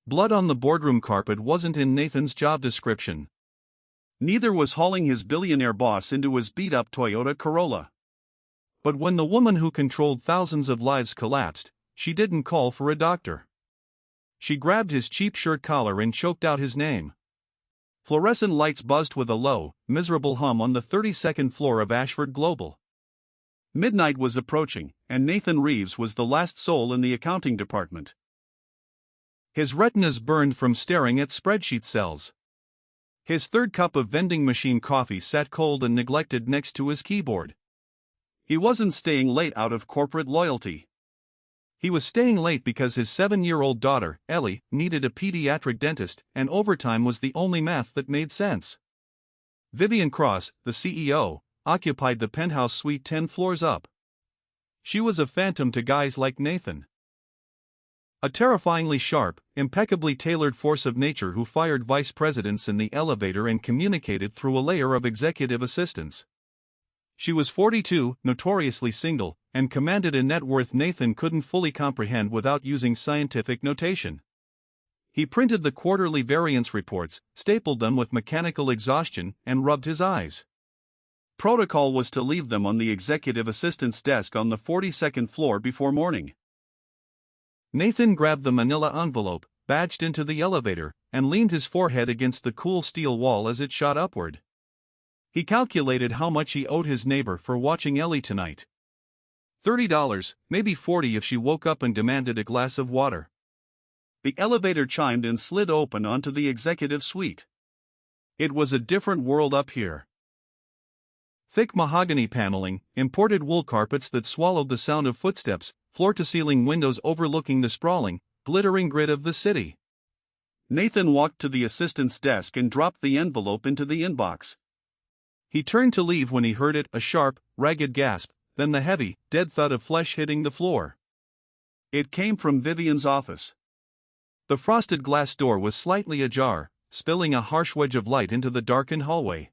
Blood on the boardroom carpet wasn't in Nathan's job description. Neither was hauling his billionaire boss into his beat-up Toyota Corolla. But when the woman who controlled thousands of lives collapsed, she didn't call for a doctor. She grabbed his cheap shirt collar and choked out his name. Fluorescent lights buzzed with a low, miserable hum on the 32nd floor of Ashford Global. Midnight was approaching, and Nathan Reeves was the last soul in the accounting department. His retinas burned from staring at spreadsheet cells. His third cup of vending machine coffee sat cold and neglected next to his keyboard. He wasn't staying late out of corporate loyalty. He was staying late because his 7-year-old daughter, Ellie, needed a pediatric dentist, and overtime was the only math that made sense. Vivian Cross, the CEO, occupied the penthouse suite 10 floors up. She was a phantom to guys like Nathan. A terrifyingly sharp, impeccably tailored force of nature who fired vice presidents in the elevator and communicated through a layer of executive assistants. She was 42, notoriously single, and commanded a net worth Nathan couldn't fully comprehend without using scientific notation. He printed the quarterly variance reports, stapled them with mechanical exhaustion, and rubbed his eyes. Protocol was to leave them on the executive assistant's desk on the 42nd floor before morning. Nathan grabbed the manila envelope, badged into the elevator, and leaned his forehead against the cool steel wall as it shot upward. He calculated how much he owed his neighbor for watching Ellie tonight. $30, maybe $40 if she woke up and demanded a glass of water. The elevator chimed and slid open onto the executive suite. It was a different world up here. Thick mahogany paneling, imported wool carpets that swallowed the sound of footsteps, floor-to-ceiling windows overlooking the sprawling, glittering grid of the city. Nathan walked to the assistant's desk and dropped the envelope into the inbox. He turned to leave when he heard it, a sharp, ragged gasp, then the heavy, dead thud of flesh hitting the floor. It came from Vivian's office. The frosted glass door was slightly ajar, spilling a harsh wedge of light into the darkened hallway.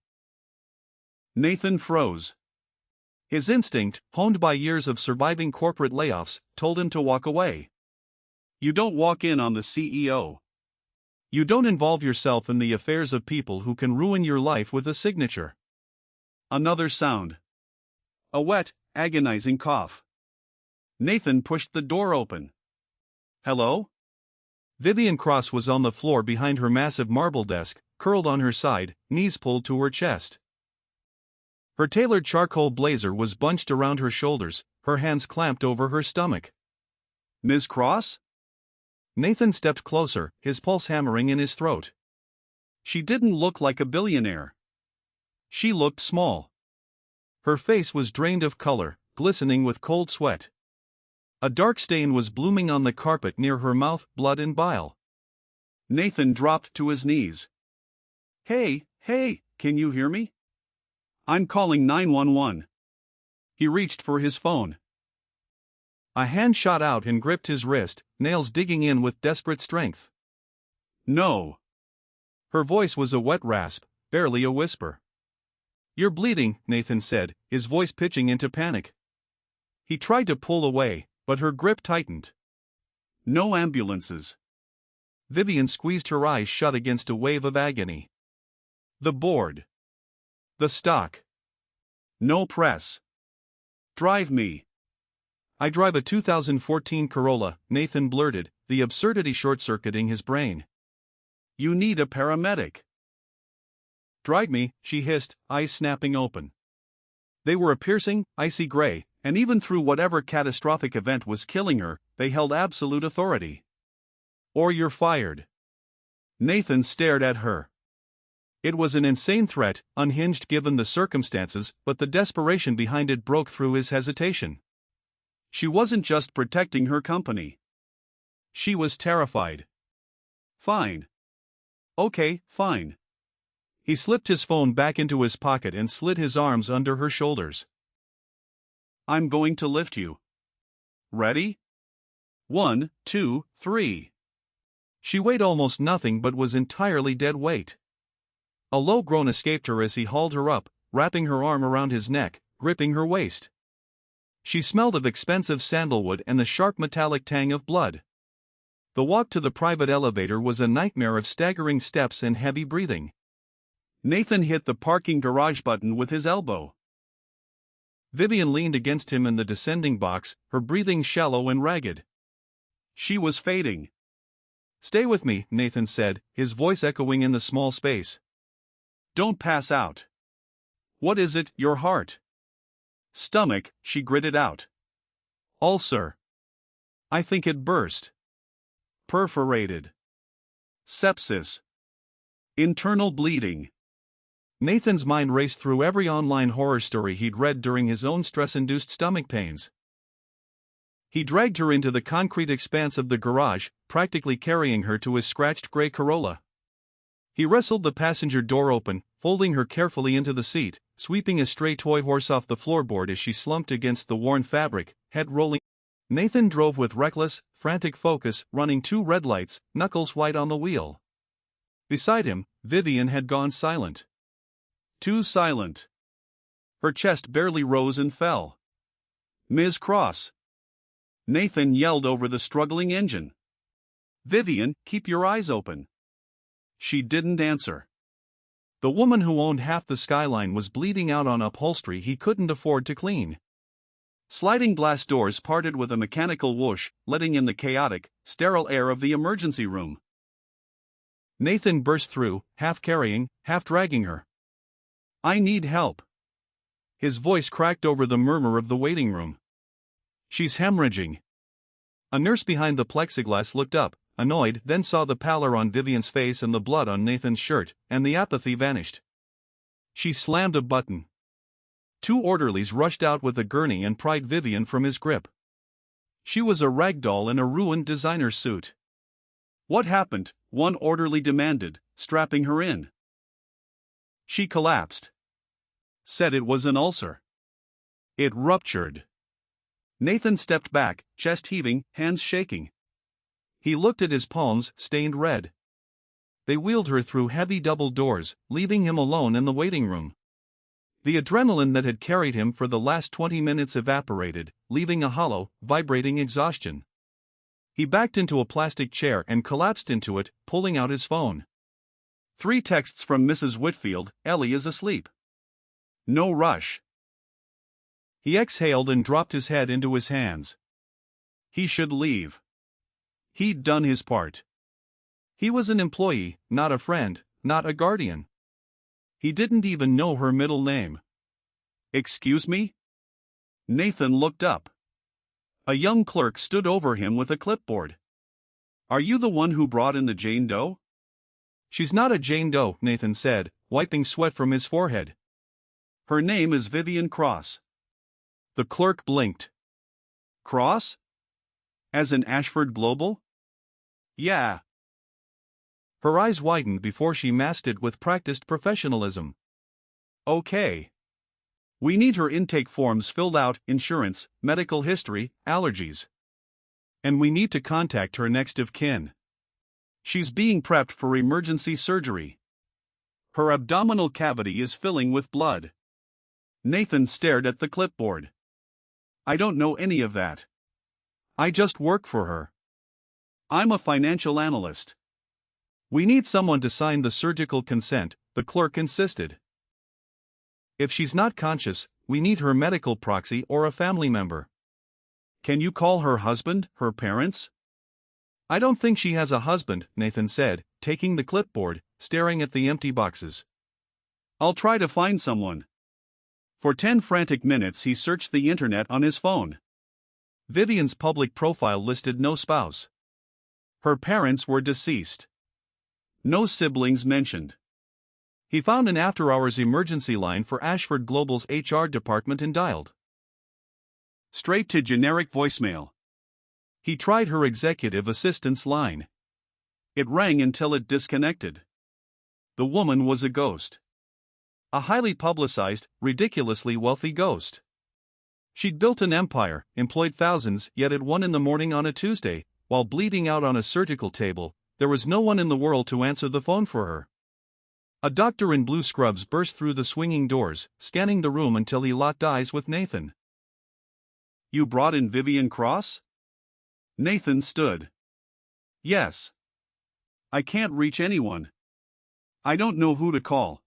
Nathan froze. His instinct, honed by years of surviving corporate layoffs, told him to walk away. You don't walk in on the CEO. You don't involve yourself in the affairs of people who can ruin your life with a signature. Another sound. A wet, agonizing cough. Nathan pushed the door open. Hello? Vivian Cross was on the floor behind her massive marble desk, curled on her side, knees pulled to her chest. Her tailored charcoal blazer was bunched around her shoulders, her hands clamped over her stomach. Ms. Cross? Nathan stepped closer, his pulse hammering in his throat. She didn't look like a billionaire. She looked small. Her face was drained of color, glistening with cold sweat. A dark stain was blooming on the carpet near her mouth, blood and bile. Nathan dropped to his knees. Hey, can you hear me? I'm calling 911. He reached for his phone. A hand shot out and gripped his wrist, nails digging in with desperate strength. No. Her voice was a wet rasp, barely a whisper. You're bleeding, Nathan said, his voice pitching into panic. He tried to pull away, but her grip tightened. No ambulances. Vivian squeezed her eyes shut against a wave of agony. The board. The stock. No press. Drive me. I drive a 2014 Corolla, Nathan blurted, the absurdity short-circuiting his brain. You need a paramedic. Drive me, she hissed, eyes snapping open. They were a piercing, icy gray, and even through whatever catastrophic event was killing her, they held absolute authority. Or you're fired. Nathan stared at her. It was an insane threat, unhinged given the circumstances, but the desperation behind it broke through his hesitation. She wasn't just protecting her company. She was terrified. Fine. Okay, fine. He slipped his phone back into his pocket and slid his arms under her shoulders. I'm going to lift you. Ready? 1, 2, 3. She weighed almost nothing but was entirely dead weight. A low groan escaped her as he hauled her up, wrapping her arm around his neck, gripping her waist. She smelled of expensive sandalwood and the sharp metallic tang of blood. The walk to the private elevator was a nightmare of staggering steps and heavy breathing. Nathan hit the parking garage button with his elbow. Vivian leaned against him in the descending box, her breathing shallow and ragged. She was fading. "Stay with me," Nathan said, his voice echoing in the small space. "Don't pass out." "What is it, your heart?" "Stomach," she gritted out. "Ulcer. I think it burst. Perforated. Sepsis. Internal bleeding." Nathan's mind raced through every online horror story he'd read during his own stress-induced stomach pains. He dragged her into the concrete expanse of the garage, practically carrying her to his scratched gray Corolla. He wrestled the passenger door open, folding her carefully into the seat, sweeping a stray toy horse off the floorboard as she slumped against the worn fabric, head rolling. Nathan drove with reckless, frantic focus, running 2 red lights, knuckles white on the wheel. Beside him, Vivian had gone silent. Too silent. Her chest barely rose and fell. "Ms. Cross." Nathan yelled over the struggling engine. "Vivian, keep your eyes open." She didn't answer. The woman who owned half the skyline was bleeding out on upholstery he couldn't afford to clean. Sliding glass doors parted with a mechanical whoosh, letting in the chaotic, sterile air of the emergency room. Nathan burst through, half carrying, half dragging her. "I need help." His voice cracked over the murmur of the waiting room. "She's hemorrhaging." A nurse behind the plexiglass looked up, annoyed, then saw the pallor on Vivian's face and the blood on Nathan's shirt, and the apathy vanished. She slammed a button. 2 orderlies rushed out with a gurney and pried Vivian from his grip. She was a rag doll in a ruined designer suit. "What happened?" one orderly demanded, strapping her in. "She collapsed. Said it was an ulcer. It ruptured." Nathan stepped back, chest heaving, hands shaking. He looked at his palms, stained red. They wheeled her through heavy double doors, leaving him alone in the waiting room. The adrenaline that had carried him for the last 20 minutes evaporated, leaving a hollow, vibrating exhaustion. He backed into a plastic chair and collapsed into it, pulling out his phone. 3 texts from Mrs. Whitfield: "Ellie is asleep. No rush." He exhaled and dropped his head into his hands. He should leave. He'd done his part. He was an employee, not a friend, not a guardian. He didn't even know her middle name. "Excuse me?" Nathan looked up. A young clerk stood over him with a clipboard. "Are you the one who brought in the Jane Doe?" "She's not a Jane Doe," Nathan said, wiping sweat from his forehead. "Her name is Vivian Cross." The clerk blinked. "Cross? As in Ashford Global?" "Yeah." Her eyes widened before she masked it with practiced professionalism. "Okay. We need her intake forms filled out, insurance, medical history, allergies. And we need to contact her next of kin. She's being prepped for emergency surgery. Her abdominal cavity is filling with blood." Nathan stared at the clipboard. "I don't know any of that. I just work for her. I'm a financial analyst." "We need someone to sign the surgical consent," the clerk insisted. "If she's not conscious, we need her medical proxy or a family member." "Can you call her husband, her parents?" "I don't think she has a husband," Nathan said, taking the clipboard, staring at the empty boxes. "I'll try to find someone." For 10 frantic minutes he searched the internet on his phone. Vivian's public profile listed no spouse. Her parents were deceased. No siblings mentioned. He found an after-hours emergency line for Ashford Global's HR department and dialed. Straight to generic voicemail. He tried her executive assistant's line. It rang until it disconnected. The woman was a ghost. A highly publicized, ridiculously wealthy ghost. She'd built an empire, employed thousands, yet at 1 a.m. on a Tuesday, while bleeding out on a surgical table, there was no one in the world to answer the phone for her. A doctor in blue scrubs burst through the swinging doors, scanning the room until he locked eyes with Nathan. "You brought in Vivian Cross?" Nathan stood. Yes. I can't reach anyone. I don't know who to call.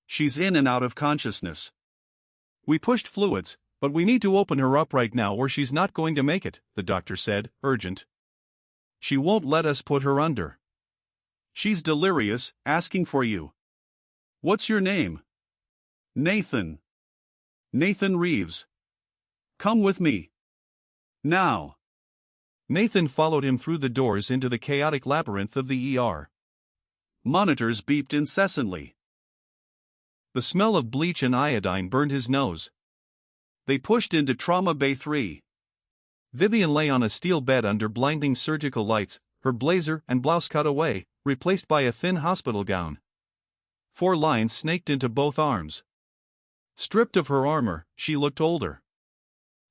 She's in and out of consciousness. We pushed fluids, but we need to open her up right now or she's not going to make it, the doctor said, urgent. She won't let us put her under. She's delirious, asking for you. What's your name? Nathan. Nathan Reeves. Come with me. Now. Nathan followed him through the doors into the chaotic labyrinth of the ER. Monitors beeped incessantly. The smell of bleach and iodine burned his nose. They pushed into Trauma Bay 3. Vivian lay on a steel bed under blinding surgical lights, her blazer and blouse cut away, replaced by a thin hospital gown. 4 lines snaked into both arms. Stripped of her armor, she looked older.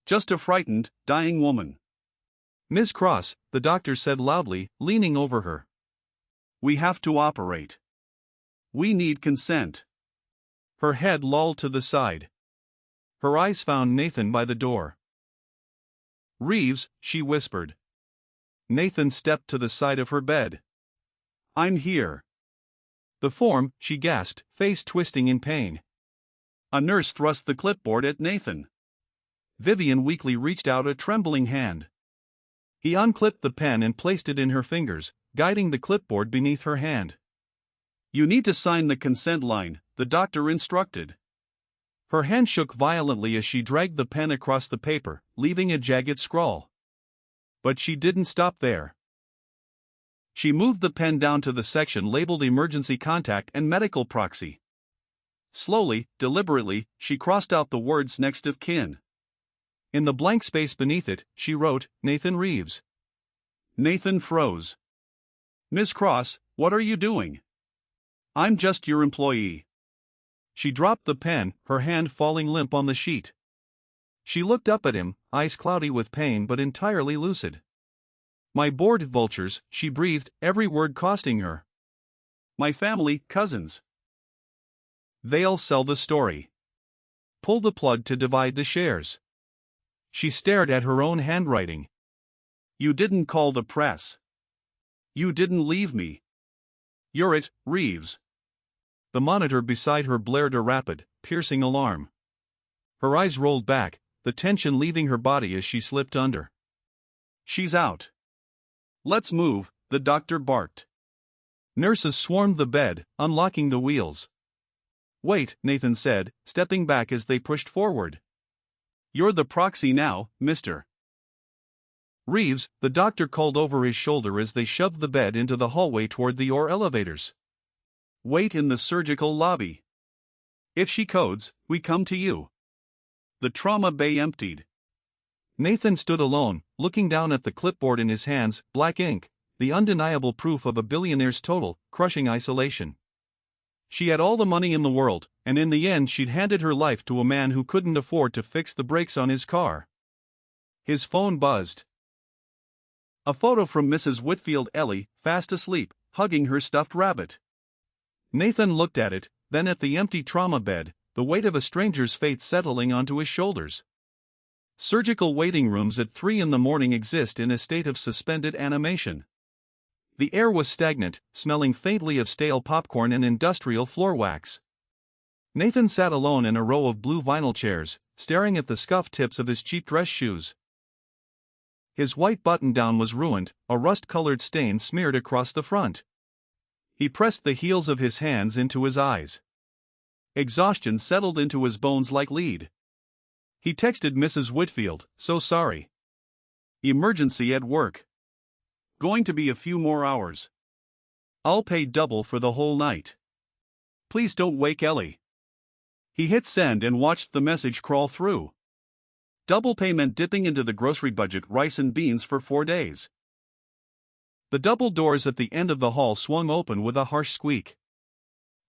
Just a frightened, dying woman. Ms. Cross, the doctor said loudly, leaning over her. We have to operate. We need consent. Her head lolled to the side. Her eyes found Nathan by the door. Reeves, she whispered. Nathan stepped to the side of her bed. I'm here. The form, she gasped, face twisting in pain. A nurse thrust the clipboard at Nathan. Vivian weakly reached out a trembling hand. He unclipped the pen and placed it in her fingers, guiding the clipboard beneath her hand. You need to sign the consent line, the doctor instructed. Her hand shook violently as she dragged the pen across the paper, leaving a jagged scrawl. But she didn't stop there. She moved the pen down to the section labeled Emergency Contact and Medical Proxy. Slowly, deliberately, she crossed out the words next of kin. In the blank space beneath it, she wrote, Nathan Reeves. Nathan froze. Ms. Cross, what are you doing? I'm just your employee. She dropped the pen, her hand falling limp on the sheet. She looked up at him, eyes cloudy with pain but entirely lucid. My bored vultures, she breathed, every word costing her. My family, cousins. They'll sell the story. Pull the plug to divide the shares. She stared at her own handwriting. You didn't call the press. You didn't leave me. You're it, Reeves. The monitor beside her blared a rapid, piercing alarm. Her eyes rolled back, the tension leaving her body as she slipped under. She's out. Let's move, the doctor barked. Nurses swarmed the bed, unlocking the wheels. Wait, Nathan said, stepping back as they pushed forward. You're the proxy now, Mr. Reeves, the doctor called over his shoulder as they shoved the bed into the hallway toward the OR elevators. Wait in the surgical lobby. If she codes, we come to you. The trauma bay emptied. Nathan stood alone, looking down at the clipboard in his hands, black ink, the undeniable proof of a billionaire's total, crushing isolation. She had all the money in the world, and in the end she'd handed her life to a man who couldn't afford to fix the brakes on his car. His phone buzzed. A photo from Mrs. Whitfield Ellie, fast asleep, hugging her stuffed rabbit. Nathan looked at it, then at the empty trauma bed, the weight of a stranger's fate settling onto his shoulders. Surgical waiting rooms at 3 in the morning exist in a state of suspended animation. The air was stagnant, smelling faintly of stale popcorn and industrial floor wax. Nathan sat alone in a row of blue vinyl chairs, staring at the scuffed tips of his cheap dress shoes. His white button-down was ruined, a rust-colored stain smeared across the front. He pressed the heels of his hands into his eyes. Exhaustion settled into his bones like lead. He texted Mrs. Whitfield, so sorry. Emergency at work. Going to be a few more hours. I'll pay double for the whole night. Please don't wake Ellie. He hit send and watched the message crawl through. Double payment dipping into the grocery budget, rice and beans for 4 days. The double doors at the end of the hall swung open with a harsh squeak.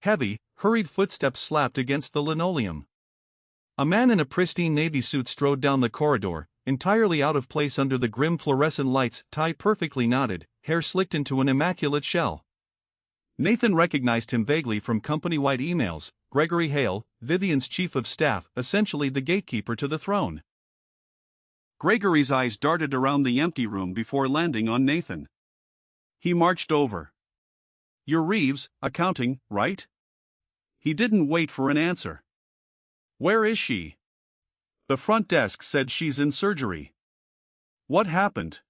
Heavy, hurried footsteps slapped against the linoleum. A man in a pristine navy suit strode down the corridor, entirely out of place under the grim fluorescent lights, tie perfectly knotted, hair slicked into an immaculate shell. Nathan recognized him vaguely from company-wide emails, Gregory Hale, Vivian's chief of staff, essentially the gatekeeper to the throne. Gregory's eyes darted around the empty room before landing on Nathan. He marched over. "You're Reeves, accounting, right?" He didn't wait for an answer. "Where is she?" "The front desk said she's in surgery." "What happened?"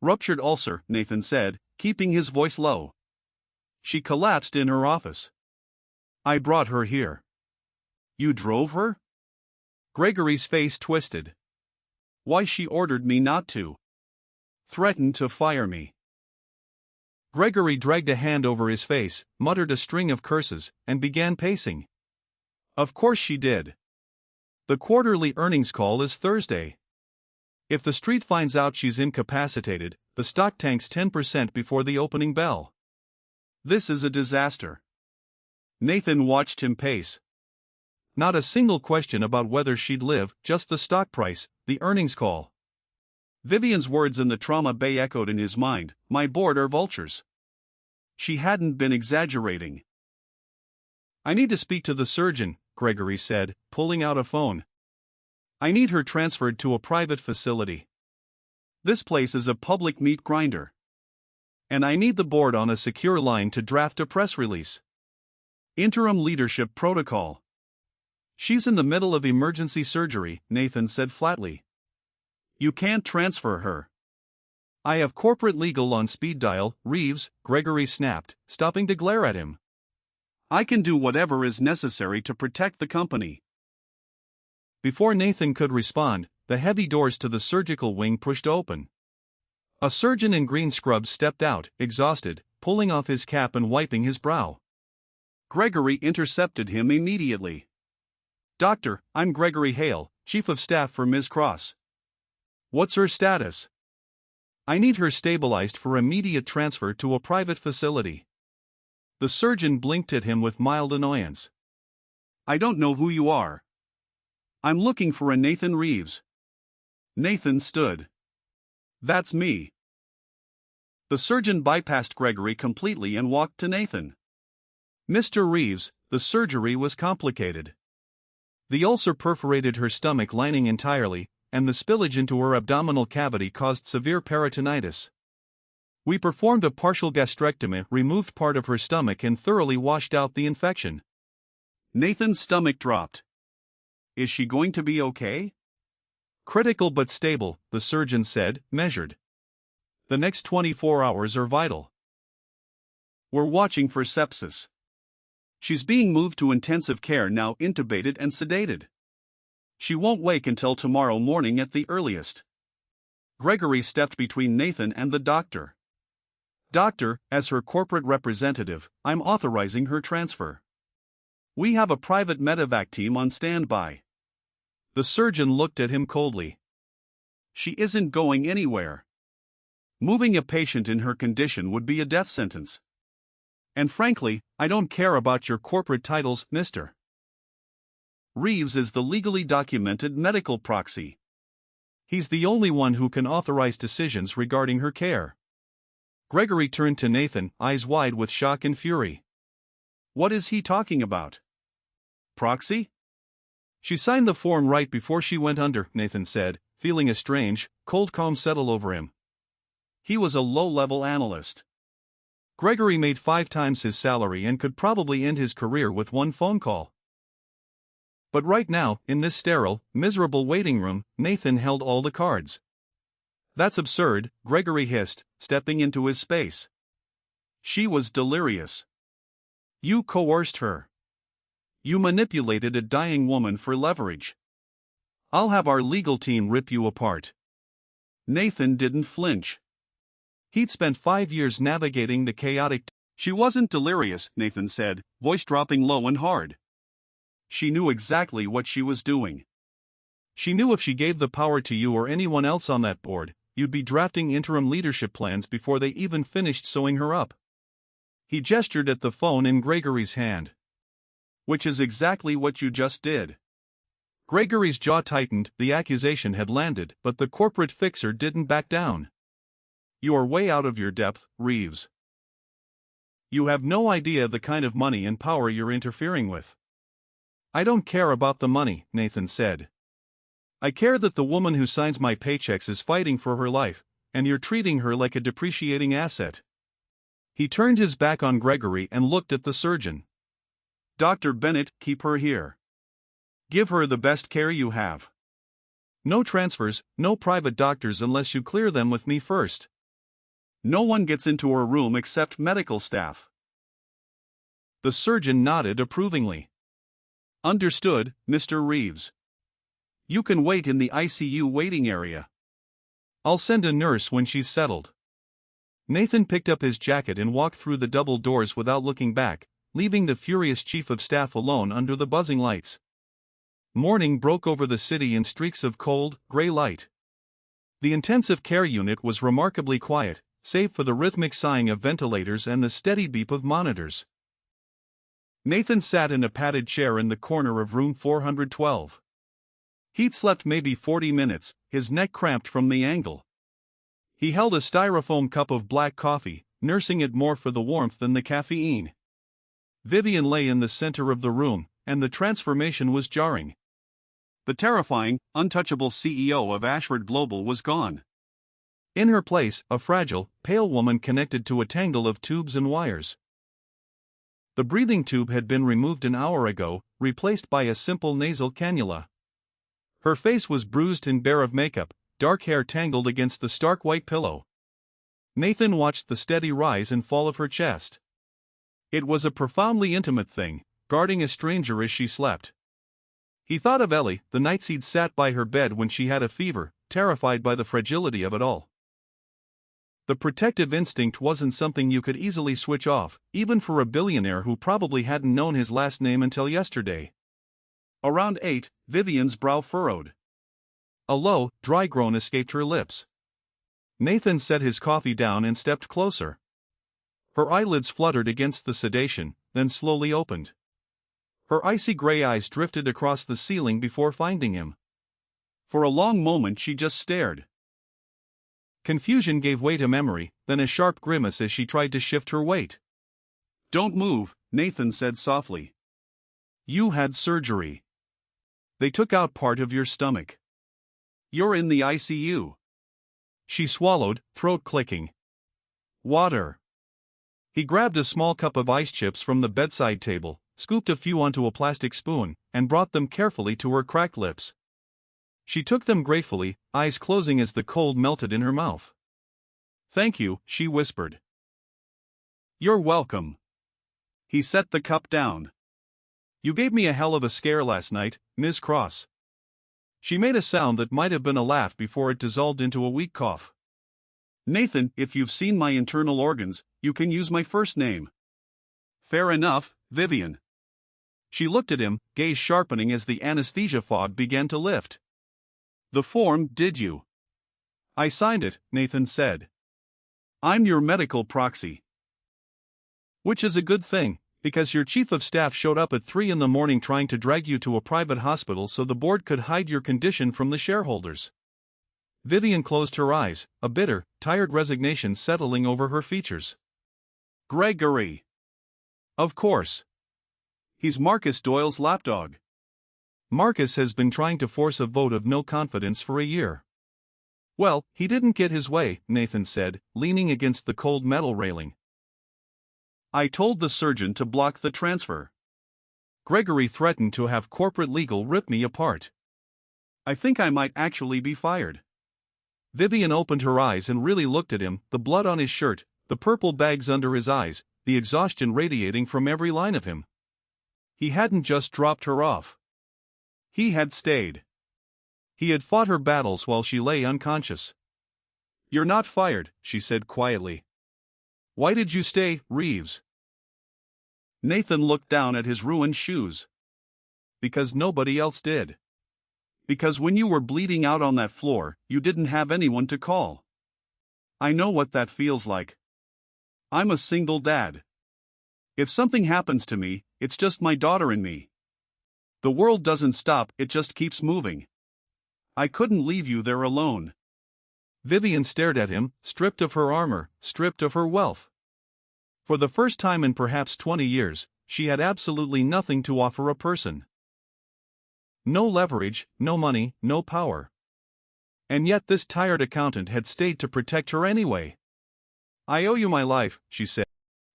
"Ruptured ulcer," Nathan said, keeping his voice low. "She collapsed in her office. I brought her here." "You drove her?" Gregory's face twisted. "Why, she ordered me not to. Threatened to fire me." Gregory dragged a hand over his face, muttered a string of curses, and began pacing. "Of course she did. The quarterly earnings call is Thursday. If the street finds out she's incapacitated, the stock tanks 10% before the opening bell. This is a disaster." Nathan watched him pace. Not a single question about whether she'd live, just the stock price, the earnings call. Vivian's words and the trauma bay echoed in his mind. "My board are vultures." She hadn't been exaggerating. "I need to speak to the surgeon," Gregory said, pulling out a phone. "I need her transferred to a private facility. This place is a public meat grinder. And I need the board on a secure line to draft a press release. Interim leadership protocol." "She's in the middle of emergency surgery," Nathan said flatly. "You can't transfer her." "I have corporate legal on speed dial, Reeves," Gregory snapped, stopping to glare at him. "I can do whatever is necessary to protect the company." Before Nathan could respond, the heavy doors to the surgical wing pushed open. A surgeon in green scrubs stepped out, exhausted, pulling off his cap and wiping his brow. Gregory intercepted him immediately. "Doctor, I'm Gregory Hale, Chief of Staff for Ms. Cross. What's her status?" "I need her stabilized for immediate transfer to a private facility." The surgeon blinked at him with mild annoyance. "I don't know who you are." "I'm looking for a Nathan Reeves." Nathan stood. "That's me." The surgeon bypassed Gregory completely and walked to Nathan. "Mr. Reeves, the surgery was complicated. The ulcer perforated her stomach lining entirely, and the spillage into her abdominal cavity caused severe peritonitis. We performed a partial gastrectomy, removed part of her stomach and thoroughly washed out the infection." Nathan's stomach dropped. "Is she going to be okay?" "Critical but stable," the surgeon said, measured. "The next 24 hours are vital. We're watching for sepsis. She's being moved to intensive care now, intubated and sedated. She won't wake until tomorrow morning at the earliest." Gregory stepped between Nathan and the doctor. "Doctor, as her corporate representative, I'm authorizing her transfer. We have a private medevac team on standby." The surgeon looked at him coldly. "She isn't going anywhere. Moving a patient in her condition would be a death sentence. And frankly, I don't care about your corporate titles, Mr. Reeves is the legally documented medical proxy. He's the only one who can authorize decisions regarding her care." Gregory turned to Nathan, eyes wide with shock and fury. "What is he talking about? Proxy?" "She signed the form right before she went under," Nathan said, feeling a strange, cold calm settle over him. He was a low-level analyst. Gregory made 5 times his salary and could probably end his career with one phone call. But right now, in this sterile, miserable waiting room, Nathan held all the cards. "That's absurd," Gregory hissed, stepping into his space. "She was delirious. You coerced her. You manipulated a dying woman for leverage. I'll have our legal team rip you apart." Nathan didn't flinch. He'd spent 5 years navigating the chaotic. "She wasn't delirious," Nathan said, voice dropping low and hard. "She knew exactly what she was doing. She knew if she gave the power to you or anyone else on that board, you'd be drafting interim leadership plans before they even finished sewing her up." He gestured at the phone in Gregory's hand. "Which is exactly what you just did." Gregory's jaw tightened. The accusation had landed, but the corporate fixer didn't back down. "You are way out of your depth, Reeves. You have no idea the kind of money and power you're interfering with." "I don't care about the money," Nathan said. "I care that the woman who signs my paychecks is fighting for her life, and you're treating her like a depreciating asset." He turned his back on Gregory and looked at the surgeon. Dr. Bennett, keep her here. Give her the best care you have. No transfers, no private doctors unless you clear them with me first. No one gets into her room except medical staff. The surgeon nodded approvingly. Understood, Mr. Reeves. You can wait in the ICU waiting area. I'll send a nurse when she's settled. Nathan picked up his jacket and walked through the double doors without looking back, leaving the furious chief of staff alone under the buzzing lights. Morning broke over the city in streaks of cold, gray light. The intensive care unit was remarkably quiet, save for the rhythmic sighing of ventilators and the steady beep of monitors. Nathan sat in a padded chair in the corner of room 412. He'd slept maybe 40 minutes, his neck cramped from the angle. He held a styrofoam cup of black coffee, nursing it more for the warmth than the caffeine. Vivian lay in the center of the room, and the transformation was jarring. The terrifying, untouchable CEO of Ashford Global was gone. In her place, a fragile, pale woman connected to a tangle of tubes and wires. The breathing tube had been removed an hour ago, replaced by a simple nasal cannula. Her face was bruised and bare of makeup, dark hair tangled against the stark white pillow. Nathan watched the steady rise and fall of her chest. It was a profoundly intimate thing, guarding a stranger as she slept. He thought of Ellie, the nights he'd sat by her bed when she had a fever, terrified by the fragility of it all. The protective instinct wasn't something you could easily switch off, even for a billionaire who probably hadn't known his last name until yesterday. Around 8, Vivian's brow furrowed. A low, dry groan escaped her lips. Nathan set his coffee down and stepped closer. Her eyelids fluttered against the sedation, then slowly opened. Her icy gray eyes drifted across the ceiling before finding him. For a long moment she just stared. Confusion gave way to memory, then a sharp grimace as she tried to shift her weight. Don't move, Nathan said softly. You had surgery. They took out part of your stomach. You're in the ICU. She swallowed, throat clicking. Water. He grabbed a small cup of ice chips from the bedside table, scooped a few onto a plastic spoon, and brought them carefully to her cracked lips. She took them gratefully, eyes closing as the cold melted in her mouth. Thank you, she whispered. You're welcome. He set the cup down. You gave me a hell of a scare last night, Ms. Cross. She made a sound that might have been a laugh before it dissolved into a weak cough. Nathan, if you've seen my internal organs, you can use my first name. Fair enough, Vivian. She looked at him, gaze sharpening as the anesthesia fog began to lift. The form, did you? I signed it, Nathan said. I'm your medical proxy. Which is a good thing, because your chief of staff showed up at 3 a.m. trying to drag you to a private hospital so the board could hide your condition from the shareholders. Vivian closed her eyes, a bitter, tired resignation settling over her features. Gregory. Of course. He's Marcus Doyle's lapdog. Marcus has been trying to force a vote of no confidence for a year. Well, he didn't get his way, Nathan said, leaning against the cold metal railing. I told the surgeon to block the transfer. Gregory threatened to have corporate legal rip me apart. I think I might actually be fired. Vivian opened her eyes and really looked at him, the blood on his shirt, the purple bags under his eyes, the exhaustion radiating from every line of him. He hadn't just dropped her off. He had stayed. He had fought her battles while she lay unconscious. You're not fired, she said quietly. Why did you stay, Reeves? Nathan looked down at his ruined shoes. Because nobody else did. Because when you were bleeding out on that floor, you didn't have anyone to call. I know what that feels like. I'm a single dad. If something happens to me, it's just my daughter and me. The world doesn't stop, it just keeps moving. I couldn't leave you there alone. Vivian stared at him, stripped of her armor, stripped of her wealth. For the first time in perhaps 20 years, she had absolutely nothing to offer a person. No leverage, no money, no power. And yet this tired accountant had stayed to protect her anyway. I owe you my life, she said.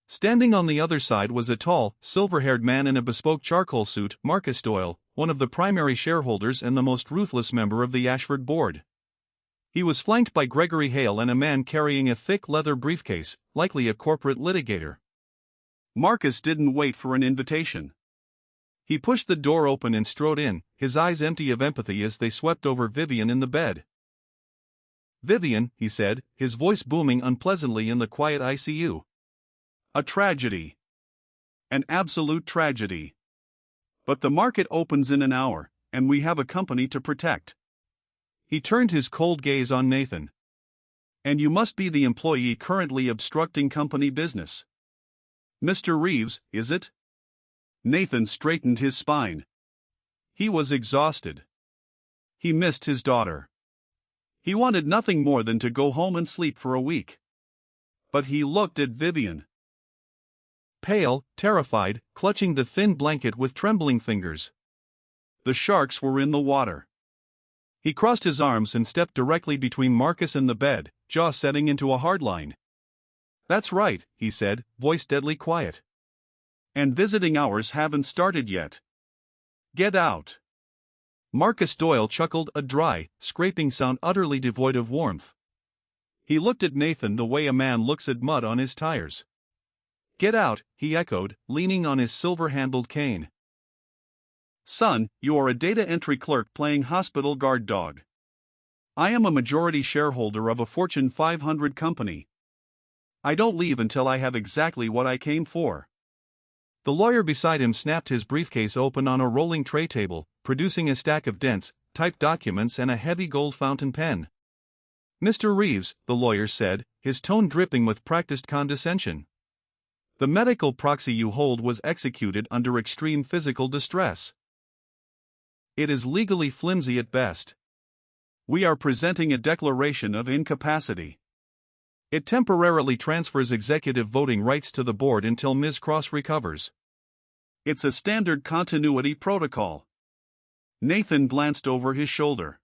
Standing on the other side was a tall, silver-haired man in a bespoke charcoal suit, Marcus Doyle, one of the primary shareholders and the most ruthless member of the Ashford board. He was flanked by Gregory Hale and a man carrying a thick leather briefcase, likely a corporate litigator. Marcus didn't wait for an invitation. He pushed the door open and strode in, his eyes empty of empathy as they swept over Vivian in the bed. "Vivian," he said, his voice booming unpleasantly in the quiet ICU. "A tragedy. An absolute tragedy. But the market opens in an hour, and we have a company to protect." He turned his cold gaze on Nathan. "And you must be the employee currently obstructing company business. Mr. Reeves, is it?" Nathan straightened his spine. He was exhausted. He missed his daughter. He wanted nothing more than to go home and sleep for a week. But he looked at Vivian. Pale, terrified, clutching the thin blanket with trembling fingers. The sharks were in the water. He crossed his arms and stepped directly between Marcus and the bed, jaw setting into a hard line. "That's right," he said, voice deadly quiet. "And visiting hours haven't started yet. Get out." Marcus Doyle chuckled, a dry, scraping sound utterly devoid of warmth. He looked at Nathan the way a man looks at mud on his tires. "Get out," he echoed, leaning on his silver-handled cane. "Son, you are a data entry clerk playing hospital guard dog. I am a majority shareholder of a Fortune 500 company. I don't leave until I have exactly what I came for." The lawyer beside him snapped his briefcase open on a rolling tray table, producing a stack of dense, typed documents and a heavy gold fountain pen. "Mr. Reeves," the lawyer said, his tone dripping with practiced condescension. "The medical proxy you hold was executed under extreme physical distress. It is legally flimsy at best. We are presenting a declaration of incapacity. It temporarily transfers executive voting rights to the board until Ms. Cross recovers. It's a standard continuity protocol." Nathan glanced over his shoulder.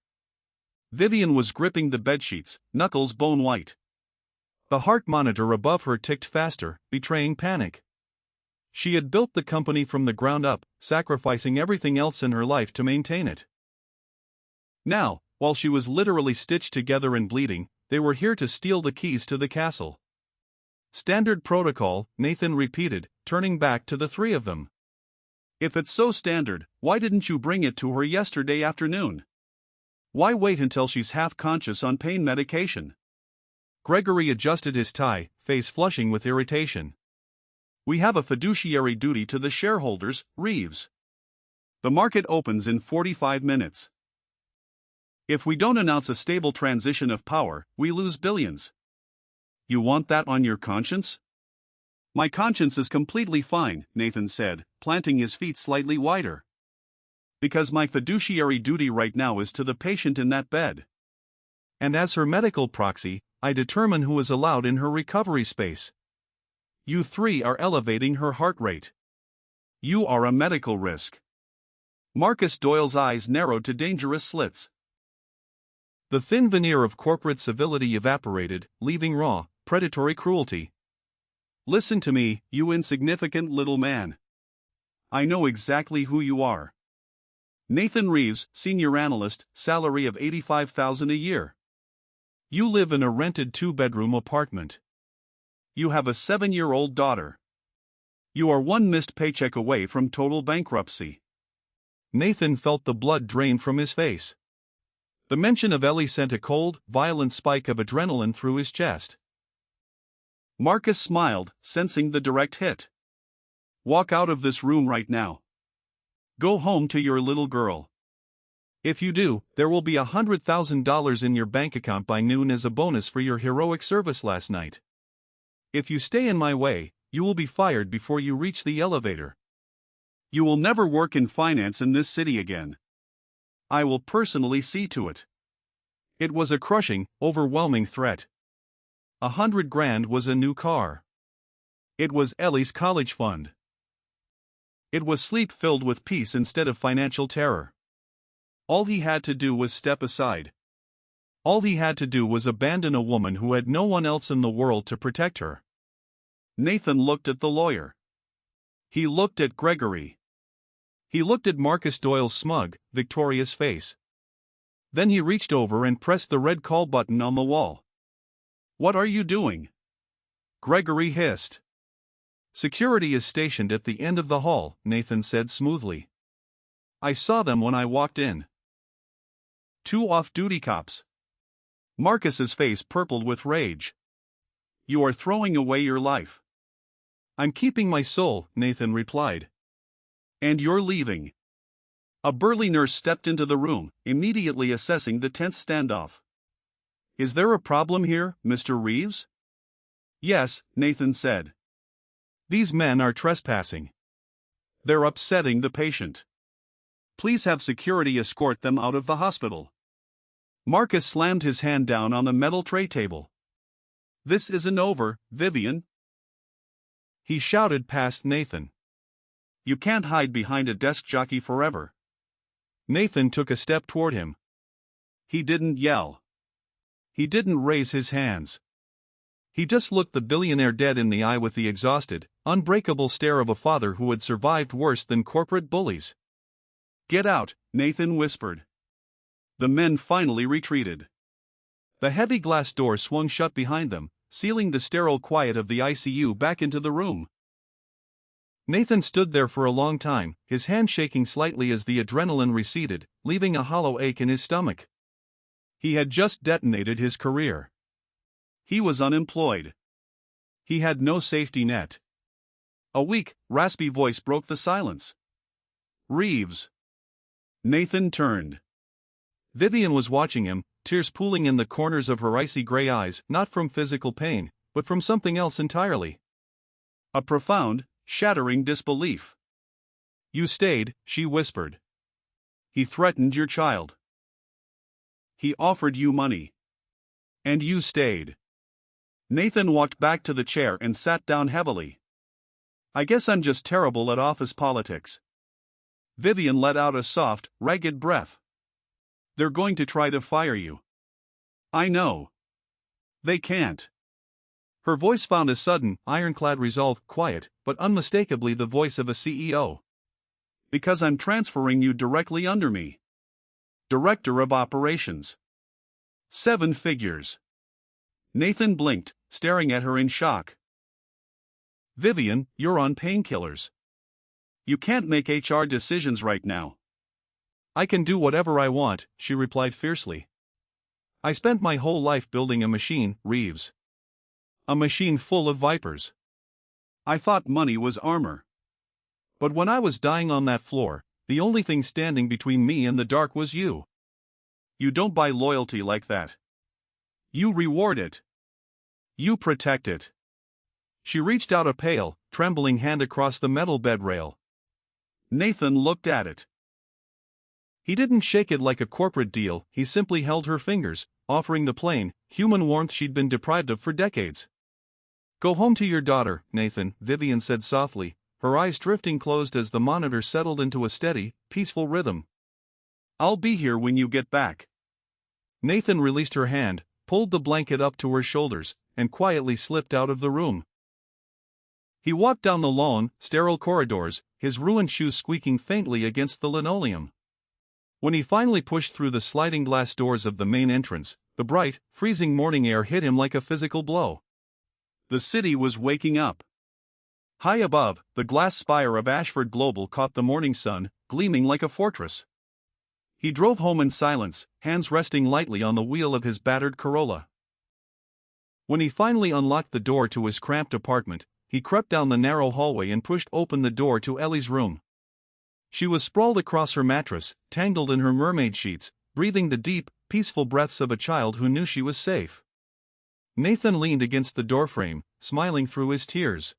Vivian was gripping the bedsheets, knuckles bone white. The heart monitor above her ticked faster, betraying panic. She had built the company from the ground up, sacrificing everything else in her life to maintain it. Now, while she was literally stitched together and bleeding, they were here to steal the keys to the castle. "Standard protocol," Nathan repeated, turning back to the three of them. "If it's so standard, why didn't you bring it to her yesterday afternoon? Why wait until she's half-conscious on pain medication?" Gregory adjusted his tie, face flushing with irritation. "We have a fiduciary duty to the shareholders, Reeves. The market opens in 45 minutes. If we don't announce a stable transition of power, we lose billions. You want that on your conscience?" "My conscience is completely fine," Nathan said, planting his feet slightly wider. "Because my fiduciary duty right now is to the patient in that bed. And as her medical proxy, I determine who is allowed in her recovery space. You three are elevating her heart rate. You are a medical risk." Marcus Doyle's eyes narrowed to dangerous slits. The thin veneer of corporate civility evaporated, leaving raw, predatory cruelty. "Listen to me, you insignificant little man. I know exactly who you are. Nathan Reeves, senior analyst, salary of $85,000 a year. You live in a rented 2-bedroom apartment. You have a 7-year-old daughter. You are one missed paycheck away from total bankruptcy." Nathan felt the blood drain from his face. The mention of Ellie sent a cold, violent spike of adrenaline through his chest. Marcus smiled, sensing the direct hit. "Walk out of this room right now. Go home to your little girl. If you do, there will be $100,000 in your bank account by noon as a bonus for your heroic service last night. If you stay in my way, you will be fired before you reach the elevator. You will never work in finance in this city again. I will personally see to it." It was a crushing, overwhelming threat. $100,000 was a new car. It was Ellie's college fund. It was sleep filled with peace instead of financial terror. All he had to do was step aside. All he had to do was abandon a woman who had no one else in the world to protect her. Nathan looked at the lawyer. He looked at Gregory. He looked at Marcus Doyle's smug, victorious face. Then he reached over and pressed the red call button on the wall. "What are you doing?" Gregory hissed. "Security is stationed at the end of the hall," Nathan said smoothly. "I saw them when I walked in. 2 off-duty cops." Marcus's face purpled with rage. "You are throwing away your life." "I'm keeping my soul," Nathan replied. "And you're leaving." A burly nurse stepped into the room, immediately assessing the tense standoff. "Is there a problem here, Mr. Reeves?" "Yes," Nathan said. "These men are trespassing. They're upsetting the patient. Please have security escort them out of the hospital." Marcus slammed his hand down on the metal tray table. "This isn't over, Vivian," he shouted past Nathan. "You can't hide behind a desk jockey forever." Nathan took a step toward him. He didn't yell. He didn't raise his hands. He just looked the billionaire dead in the eye with the exhausted, unbreakable stare of a father who had survived worse than corporate bullies. "Get out," Nathan whispered. The men finally retreated. The heavy glass door swung shut behind them, sealing the sterile quiet of the ICU back into the room. Nathan stood there for a long time, his hand shaking slightly as the adrenaline receded, leaving a hollow ache in his stomach. He had just detonated his career. He was unemployed. He had no safety net. A weak, raspy voice broke the silence. "Reeves." Nathan turned. Vivian was watching him, tears pooling in the corners of her icy gray eyes, not from physical pain, but from something else entirely. A profound, shattering disbelief. "You stayed," she whispered. "He threatened your child. He offered you money. And you stayed." Nathan walked back to the chair and sat down heavily. "I guess I'm just terrible at office politics." Vivian let out a soft, ragged breath. "They're going to try to fire you." "I know. They can't." Her voice found a sudden, ironclad resolve, quiet, but unmistakably the voice of a CEO. "Because I'm transferring you directly under me. Director of Operations. 7 figures." Nathan blinked, staring at her in shock. "Vivian, you're on painkillers. You can't make HR decisions right now." "I can do whatever I want," she replied fiercely. "I spent my whole life building a machine, Reeves. A machine full of vipers. I thought money was armor. But when I was dying on that floor, the only thing standing between me and the dark was you. You don't buy loyalty like that. You reward it. You protect it." She reached out a pale, trembling hand across the metal bed rail. Nathan looked at it. He didn't shake it like a corporate deal, he simply held her fingers, offering the plain, human warmth she'd been deprived of for decades. "Go home to your daughter, Nathan," Vivian said softly, her eyes drifting closed as the monitor settled into a steady, peaceful rhythm. "I'll be here when you get back." Nathan released her hand, pulled the blanket up to her shoulders, and quietly slipped out of the room. He walked down the long, sterile corridors, his ruined shoes squeaking faintly against the linoleum. When he finally pushed through the sliding glass doors of the main entrance, the bright, freezing morning air hit him like a physical blow. The city was waking up. High above, the glass spire of Ashford Global caught the morning sun, gleaming like a fortress. He drove home in silence, hands resting lightly on the wheel of his battered Corolla. When he finally unlocked the door to his cramped apartment, he crept down the narrow hallway and pushed open the door to Ellie's room. She was sprawled across her mattress, tangled in her mermaid sheets, breathing the deep, peaceful breaths of a child who knew she was safe. Nathan leaned against the doorframe, smiling through his tears.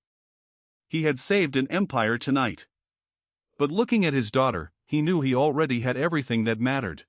He had saved an empire tonight. But looking at his daughter, he knew he already had everything that mattered.